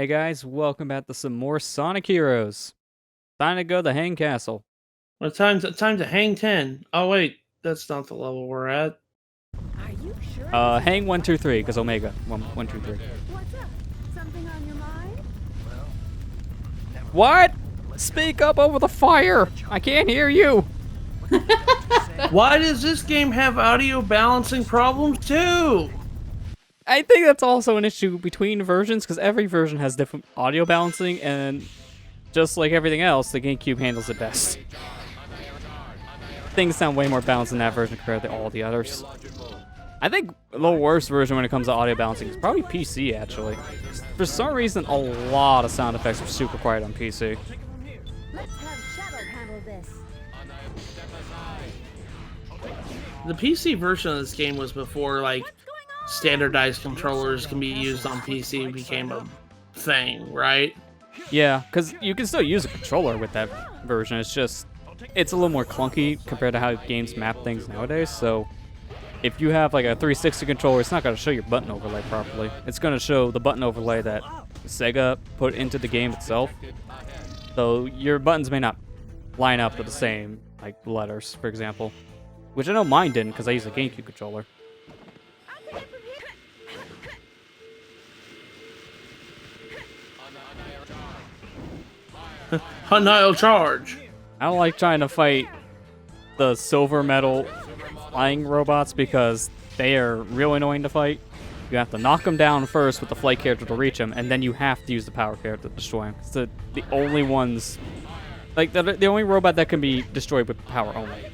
Hey guys, welcome back to some more Sonic Heroes. Time to go to the Hang Castle. Well, time to hang 10. Oh wait, that's not the level we're at. Are you sure? Hang 1, 2, 3, because Omega. 1, 2, 3. What's up? Something on your mind? What? Speak up over the fire! I can't hear you! Why does this game have audio balancing problems too? I think that's also an issue between versions, because every version has different audio balancing, and just like everything else, the GameCube handles it best. Things sound way more balanced in that version compared to all the others. I think the worst version when it comes to audio balancing is probably PC, actually. For some reason, a lot of sound effects are super quiet on PC. Let's have Shadow handle this. The PC version of this game was before like standardized controllers can be used on PC became a thing, right? Yeah, because you can still use a controller with that version. It's just, it's a little more clunky compared to how games map things nowadays. So if you have like a 360 controller, it's not going to show your button overlay properly. It's going to show the button overlay that Sega put into the game itself. So your buttons may not line up with the same like letters, for example. Which I know mine didn't because I use a GameCube controller. Annihil charge. I don't like trying to fight the silver metal flying robots because they are real annoying to fight. You have to knock them down first with the flight character to reach them, and then you have to use the power character to destroy them. It's the only ones, like the only robot that can be destroyed with power only.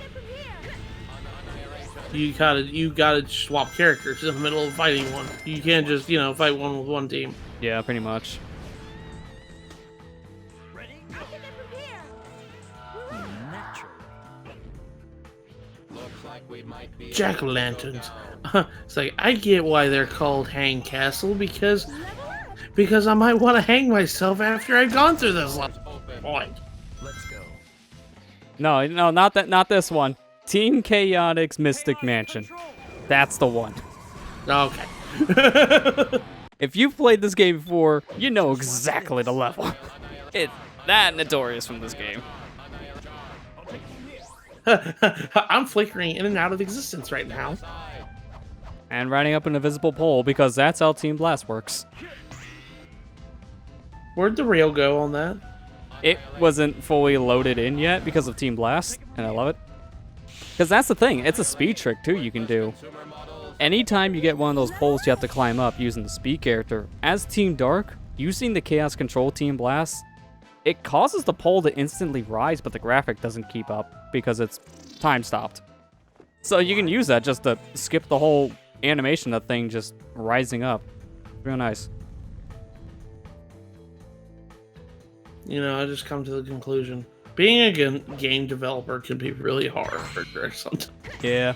You gotta swap characters in the middle of fighting one. You can't just, fight one with one team. Yeah, pretty much. Jack-o'-lanterns. It's like, I get why they're called Hang Castle because I might want to hang myself after I've gone through this level. Point. No, not this one. Team Chaotix's Mystic Mansion. That's the one. Okay. If you've played this game before, you know exactly the level. It's that notorious from this game. I'm flickering in and out of existence right now. And riding up an invisible pole because that's how Team Blast works. Where'd the rail go on that? It wasn't fully loaded in yet because of Team Blast, and I love it. Because that's the thing, it's a speed trick too you can do. Anytime you get one of those poles you have to climb up using the speed character, as Team Dark, using the Chaos Control Team Blast, it causes the pole to instantly rise, but the graphic doesn't keep up because it's time stopped. So you can use that just to skip the whole animation of the thing just rising up. Real nice. I just come to the conclusion. Being a game developer can be really hard sometimes. Yeah.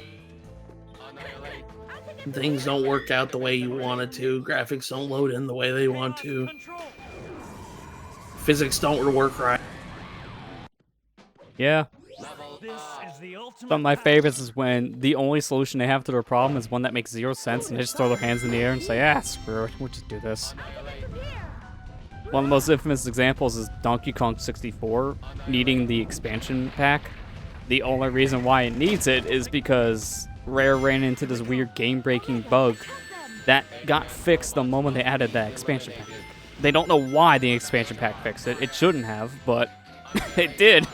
Things don't work out the way you want it to. Graphics don't load in the way they want to. Physics don't work right. Yeah. Some of my favorites is when the only solution they have to their problem is one that makes zero sense, and they just throw their hands in the air and say, screw it, we'll just do this. One of the most infamous examples is Donkey Kong 64 needing the expansion pack. The only reason why it needs it is because Rare ran into this weird game-breaking bug that got fixed the moment they added that expansion pack. They don't know why the expansion pack fixed it. It shouldn't have, but it did.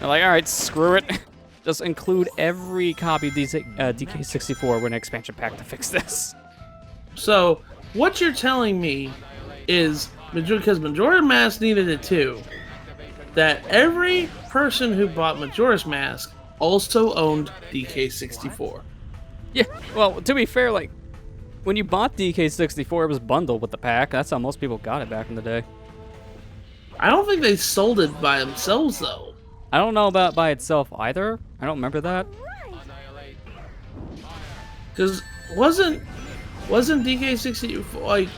They're like, alright, screw it. Just include every copy of DK64 with an expansion pack to fix this. So, what you're telling me is, because Majora's Mask needed it too, that every person who bought Majora's Mask also owned DK64. Yeah, well, to be fair, like, when you bought DK64, it was bundled with the pack. That's how most people got it back in the day. I don't think they sold it by themselves, though. I don't know about by itself either. I don't remember that. Because wasn't DK64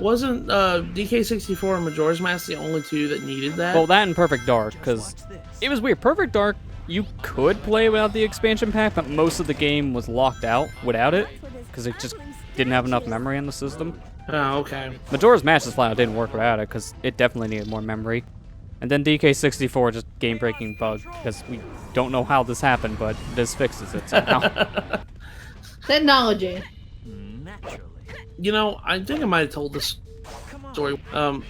DK64 and Majora's Mask the only two that needed that? Well, that and Perfect Dark, because it was weird. Perfect Dark, you could play without the expansion pack, but most of the game was locked out without it, because it just didn't have enough memory in the system. Oh, okay. Majora's Mask just flat out didn't work without it because it definitely needed more memory. And then DK64 just game-breaking bug because we don't know how this happened, but this fixes it somehow. Technology. You know, I think I might have told this story. I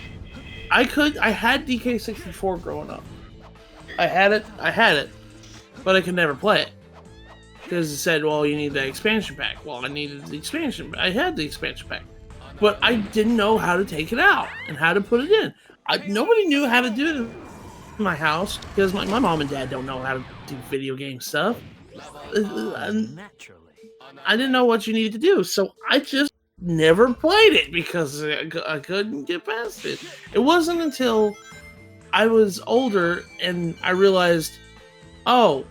had DK64 growing up. I had it, but I could never play it. Because it said, well, you need the expansion pack. Well, I needed the expansion. I had the expansion pack. But I didn't know how to take it out and how to put it in. Nobody knew how to do it in my house because my mom and dad don't know how to do video game stuff. I didn't know what you needed to do, so I just never played it because I couldn't get past it. It wasn't until I was older and I realized, oh,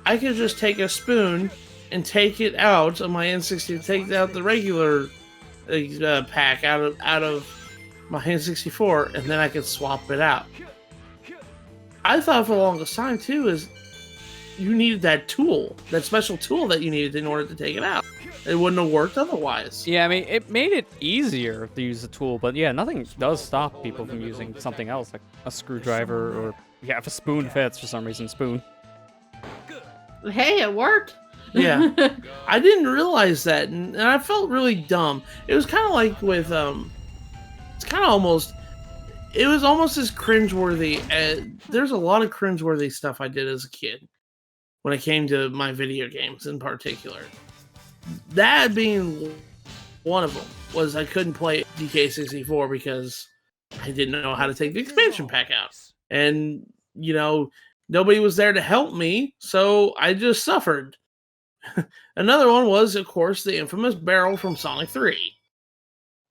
I could just take a spoon and take it out of my N64, take out the regular pack out of my N64, and then I could swap it out. I thought for the longest time too is you needed that tool, that special tool that you needed in order to take it out. It wouldn't have worked otherwise. Yeah, I mean, it made it easier to use the tool, but yeah, nothing does stop people from using something else, like a screwdriver, or yeah, if a spoon fits, for some reason, spoon. Hey, it worked. Yeah. I didn't realize that, and I felt really dumb. It was kind of like with, it was almost as cringeworthy. There's a lot of cringeworthy stuff I did as a kid when it came to my video games in particular. That being one of them was I couldn't play DK64 because I didn't know how to take the expansion pack out. And, you know, nobody was there to help me, so I just suffered. Another one was, of course, the infamous barrel from Sonic 3.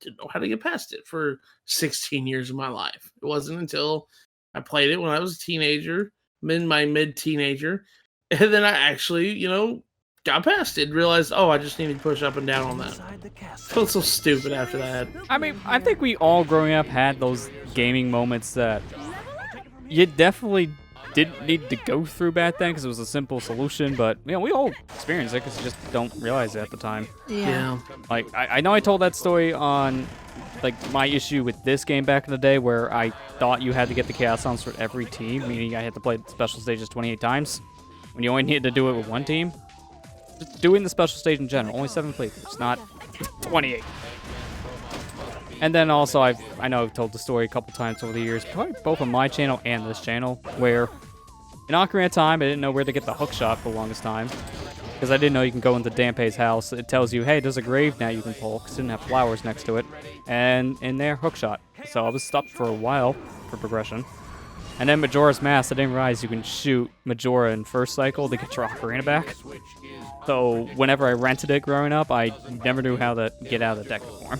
Didn't know how to get past it for 16 years of my life. It wasn't until I played it when I was a teenager, in my mid-teenager, and then I actually, you know, got past it, realized, oh, I just need to push up and down on that. Felt so stupid after that. I mean, I think we all growing up had those gaming moments that you definitely didn't need to go through back then because it was a simple solution, but you know, we all experienced it because you just don't realize it at the time. Yeah. Like, I know I told that story on like my issue with this game back in the day where I thought you had to get the Chaos Sounds for every team, meaning I had to play the special stages 28 times when you only needed to do it with one team. Just doing the special stage in general, only 7 playthroughs, not 28. And then also, I know I've told the story a couple times over the years, probably both on my channel and this channel, where in Ocarina of Time, I didn't know where to get the hook shot for the longest time. Because I didn't know you can go into Dampé's house. It tells you, hey, there's a grave now you can pull, because it didn't have flowers next to it. And in there, hook shot. So I was stuck for a while for progression. And then Majora's Mask, I didn't realize you can shoot Majora in first cycle to get your Ocarina back. So whenever I rented it growing up, I never knew how to get out of the Deku form.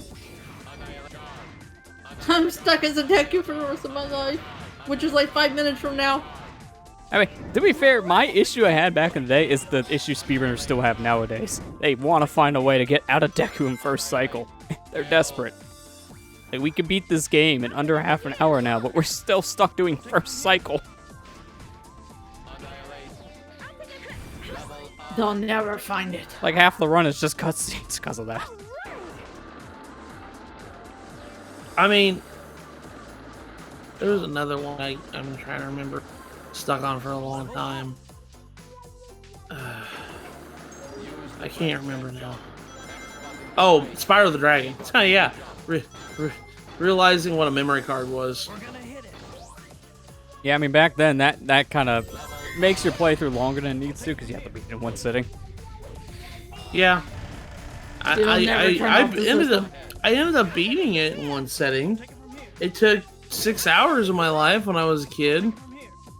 I'm stuck as a Deku for the rest of my life, which is like 5 minutes from now. I mean, to be fair, my issue I had back in the day is the issue speedrunners still have nowadays. They want to find a way to get out of Deku in first cycle. They're desperate. Like, we can beat this game in under half an hour now, but we're still stuck doing first cycle. They'll never find it. Like, half the run is just cutscenes because of that. I mean, there was another one I'm trying to remember. Stuck on for a long time. I can't remember now. Oh, Spyro the Dragon. Oh, yeah. Realizing what a memory card was. Yeah, I mean, back then, that kind of makes your playthrough longer than it needs to because you have to beat it in one sitting. Yeah. I system. ended up beating it in one setting. It took 6 hours of my life when I was a kid.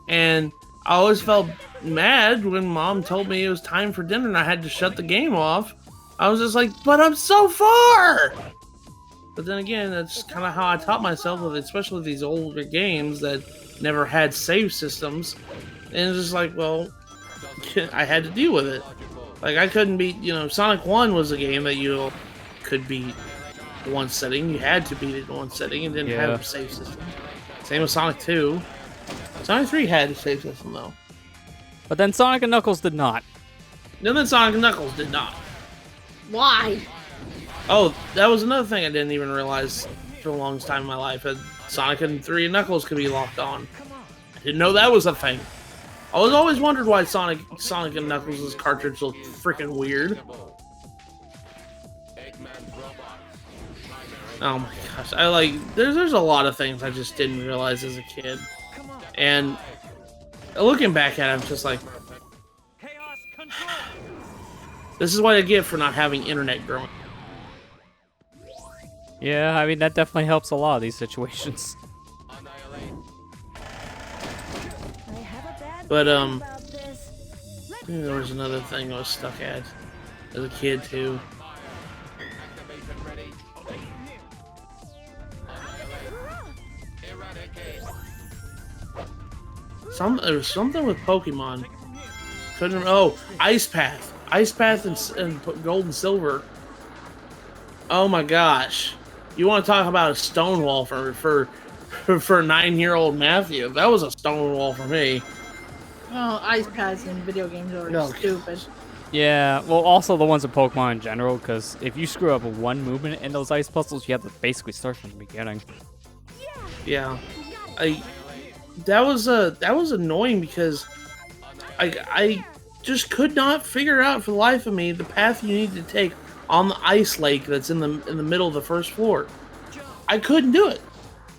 And I always felt mad when Mom told me it was time for dinner and I had to shut the game off. I was just like, but I'm so far! But then again, that's kind of how I taught myself with it, especially these older games that never had save systems. And it's just like, well, I had to deal with it. Like, I couldn't beat, you know, Sonic 1 was a game that you could beat in one setting. You had to beat it in one setting and didn't have a save system. Same with Sonic 2. Sonic 3 had a save system, though. But then Sonic and Knuckles did not. And then Sonic and Knuckles did not. Why? Oh, that was another thing I didn't even realize for the longest time in my life. That Sonic and 3 and Knuckles could be locked on. I didn't know that was a thing. I was always wondered why Sonic and Knuckles' cartridge looked freaking weird. Oh my gosh, there's a lot of things I just didn't realize as a kid. And looking back at it, I'm just like, this is what I get for not having internet growing up. Yeah, I mean, that definitely helps a lot of these situations. But, I think there was another thing I was stuck at as a kid, too. There was something with Pokemon. Couldn't remember. Oh, Ice Path. Ice Path and Gold and Silver. Oh my gosh. You want to talk about a stonewall for a 9-year-old Matthew? That was a stonewall for me. Oh, ice pads in video games are stupid. Yeah, well, also the ones in Pokemon in general, because if you screw up one movement in those ice puzzles, you have to basically start from the beginning. Yeah, that was annoying because I just could not figure out for the life of me the path you need to take on the ice lake that's in the middle of the first floor. I couldn't do it.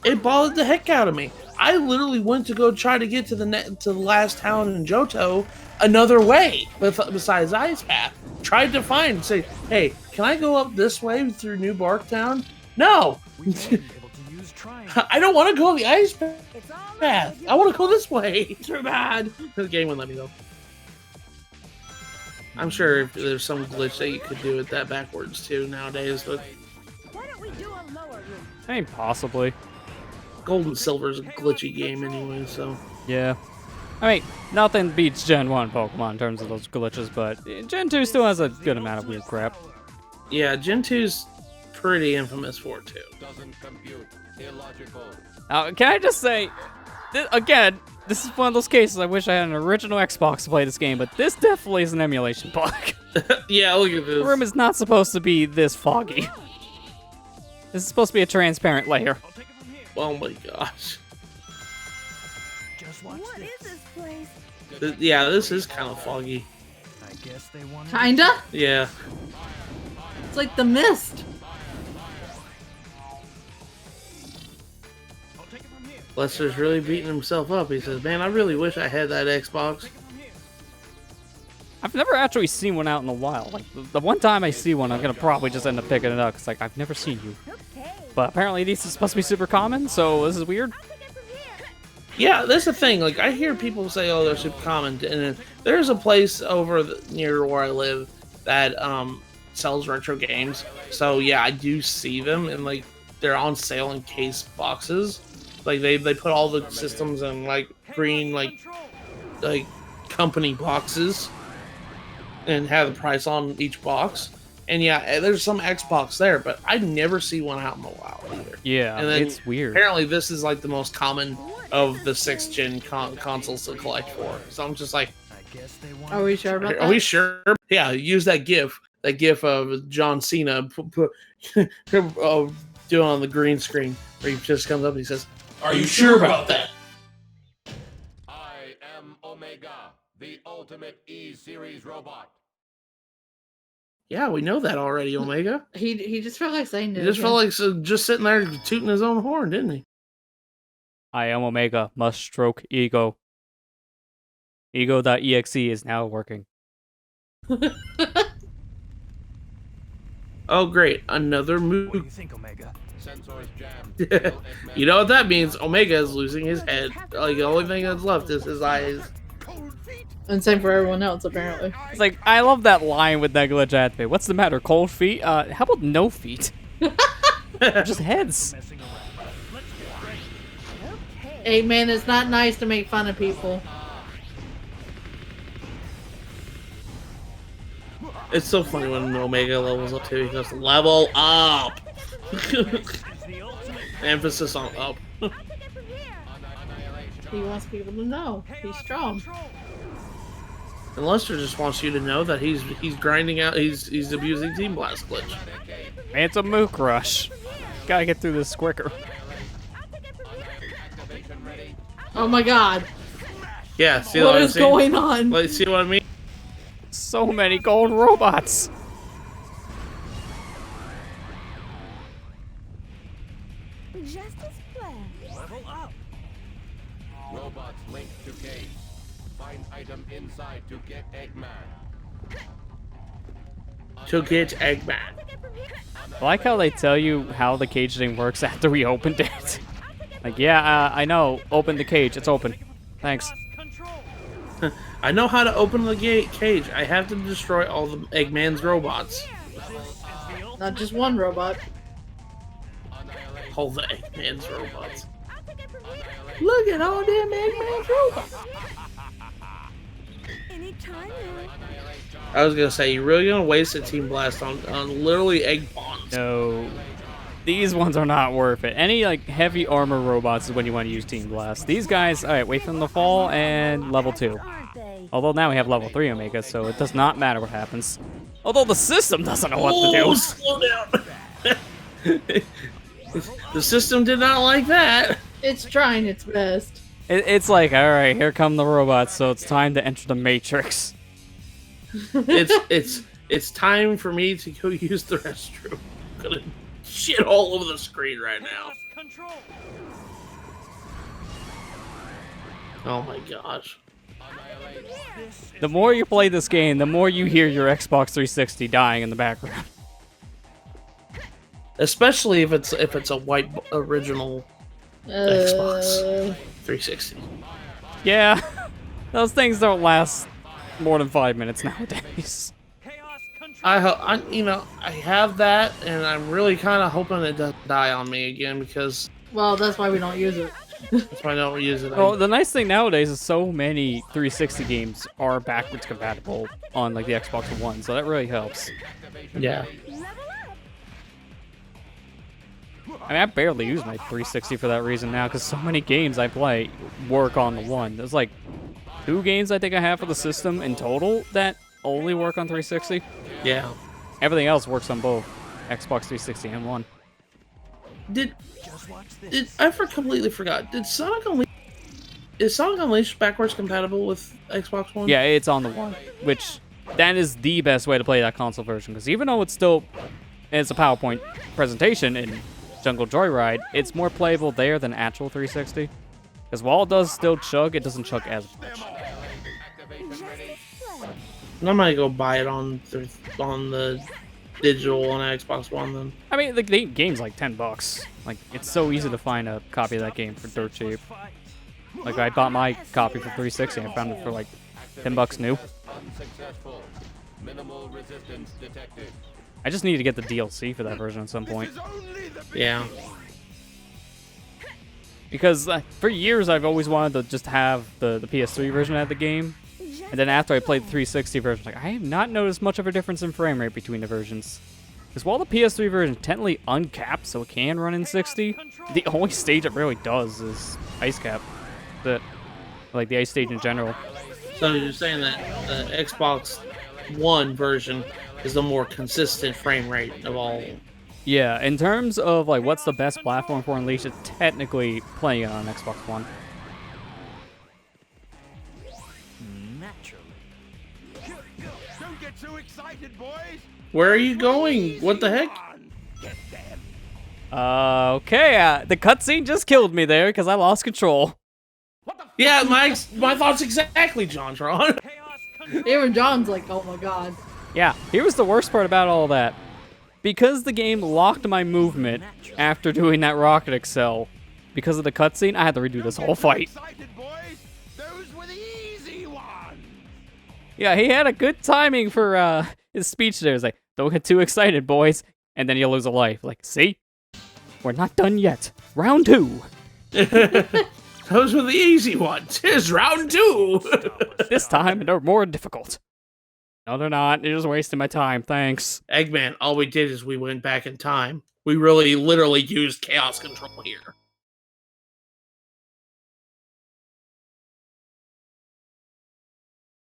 It bothered the heck out of me. I literally went to go try to get to the last town in Johto another way besides Ice Path. Tried to say, hey, can I go up this way through New Barktown? No! I don't want to go the Ice Path. I want to go this way. Too bad. The game wouldn't let me go. I'm sure there's some glitch that you could do it that backwards too nowadays, but Why don't we do a lower route? I mean, possibly. Gold and Silver is a glitchy game anyway, so. Yeah. I mean, nothing beats Gen 1 Pokemon in terms of those glitches, but Gen 2 still has a good amount of weird crap. Yeah, Gen 2's pretty infamous for it too. Now, can I just say, again, this is one of those cases I wish I had an original Xbox to play this game, but this definitely is an emulation bug. Yeah, look at this. The room is not supposed to be this foggy. This is supposed to be a transparent layer. Oh my gosh. What is this place? Yeah, this is kind of foggy. Kinda? Yeah. It's like the mist. Lester's really beating himself up. He says, man, I really wish I had that Xbox. I've never actually seen one out in a while. Like, the one time I see one, I'm gonna probably just end up picking it up, because, like, I've never seen you. Okay. But apparently these are supposed to be super common, so this is weird. Yeah, that's the thing. Like, I hear people say, oh, they're super common. And there's a place over near where I live that sells retro games. So, yeah, I do see them, and, like, they're on sale in case boxes. Like, they put all the systems in, like, green, like company boxes and have the price on each box. And, yeah, there's some Xbox there, but I never see one out in the wild either. Yeah, and then it's weird. Apparently, this is, like, the most common of the 6th gen consoles to collect for. So I'm just like, Are we sure about that? are we sure? Yeah, use that GIF of John Cena doing on the green screen where he just comes up and he says, "Are you sure about that?" I am Omega, the ultimate E-Series robot. Yeah, we know that already, Omega. He just felt like saying it. He just felt like just sitting there tooting his own horn, didn't he? I am Omega, must stroke ego. Ego.exe is now working. Oh, great. Another move. What do you think, Omega? Sensors jammed. You know what that means? Omega is losing his head. Like, the only thing that's left is his eyes. And same for everyone else, apparently. It's like, I love that line with that glitch activate. What's the matter, cold feet? How about no feet? Just heads. Hey man, it's not nice to make fun of people. It's so funny when Omega levels up too. He goes, level up! Emphasis on up. He wants people to know he's strong. And Lester just wants you to know that he's grinding out. He's abusing Team Blast glitch. It's a mook rush. Gotta get through this quicker. Oh my god. Yeah. See What I'm is saying? going on? Like, see what I mean? So many gold robots. Just as planned. Level up. Robots linked to cage. Find item inside to get Eggman. To get Eggman. I like how they tell you how the cage thing works after we opened it. Like, yeah, I know. Open the cage. It's open. Thanks. I know how to open the cage. I have to destroy all the Eggman's robots. Not just one robot. All the Eggman's robots. Look at all them Eggman's robots. Anytime now. I was gonna say, you're really gonna waste a Team Blast on literally egg pawns. No. These ones are not worth it. Any, like, heavy armor robots is when you want to use Team Blast. These guys, alright, wait for them to fall, and level 2. Aren't they? Although now we have level 3 Omega, so it does not matter what happens. Although the system doesn't know what to Oh, do. slow down. The system did not like that. It's trying its best. It's like, alright, here come the robots, so it's time to enter the Matrix. It's time for me to go use the restroom. I'm gonna shit all over the screen right now. Oh my gosh. The more you play this game, the more you hear your Xbox 360 dying in the background. Especially if it's a white original Xbox 360. Yeah, those things don't last more than 5 minutes nowadays. I have that, and I'm really kind of hoping it doesn't die on me again because Well, that's why we don't use it. that's why I don't use it. Well, the nice thing nowadays is so many 360 games are backwards compatible on like the Xbox One, so that really helps. Yeah. I mean, I barely use my 360 for that reason now, because so many games I play work on the One. There's like 2 games I think I have for the system in total that only work on 360. Yeah. Everything else works on both Xbox 360 and One. Did I completely forgot? Did Sonic Unleashed is Sonic Unleashed backwards compatible with Xbox One? Yeah, it's on the One, which that is the best way to play that console version, because even though it's still it's a PowerPoint presentation in Jungle Joyride, it's more playable there than actual 360. Because while it does still chug, it doesn't chug as much. I might go buy it on the digital on Xbox One then. I mean, the game's like $10. Like, it's so easy to find a copy of that game for dirt cheap. Like, I bought my copy for 360 and I found it for like $10 new. Unsuccessful. Minimal resistance detected. I just need to get the DLC for that version at some point. Yeah. Because for years I've always wanted to just have the PS3 version of the game. And then after I played the 360 version, like, I have not noticed much of a difference in frame rate between the versions. Because while the PS3 version is technically uncapped, so it can run in 60, the only stage it really does is Ice Cap. Like the ice stage in general. So you're saying that the Xbox One version is the more consistent frame rate of all? Yeah, in terms of like what's the best platform for Unleashed, it's technically playing it on Xbox One. Don't get too excited, boys. Where are you going? What the heck? Okay, the cutscene just killed me there because I lost control. Yeah, my thoughts exactly, JonTron. Even John's like, oh my god. Yeah, here was the worst part about all that. Because the game locked my movement after doing that rocket excel, because of the cutscene, I had to redo this whole fight. Excited, boys. Those were the easy ones. Yeah, he had a good timing for his speech there. It's like, don't get too excited, boys. And then you lose a life. Like, see? We're not done yet. Round 2. Those were the easy ones. Here's round 2. This time, they're more difficult. No, they're not. You're just wasting my time. Thanks. Eggman, all we did is we went back in time. We really, literally used chaos control here.